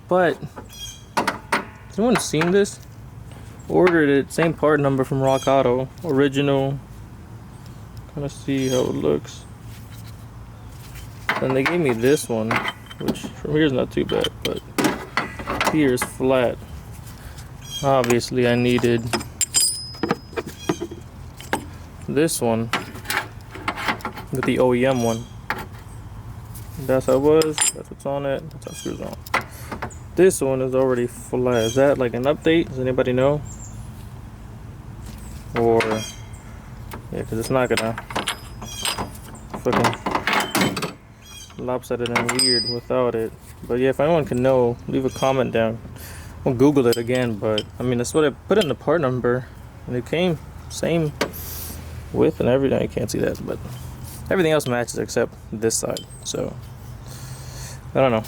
But has anyone seen this? Ordered it, same part number from Rock Auto, original. Kind of see how it looks. And they gave me this one, which from here is not too bad, but here is flat. Obviously, I needed this one with the OEM one. That's how it was. That's what's on it. That's how it screws on. This one is already flat. Is that like an update? Does anybody know? Or yeah, because it's not gonna fucking lopsided and weird without it. But yeah, if anyone can know, leave a comment down. I'll Google it again, but I mean that's what I put in the part number, and it came same width and everything. You can't see that, but everything else matches except this side. So I don't know.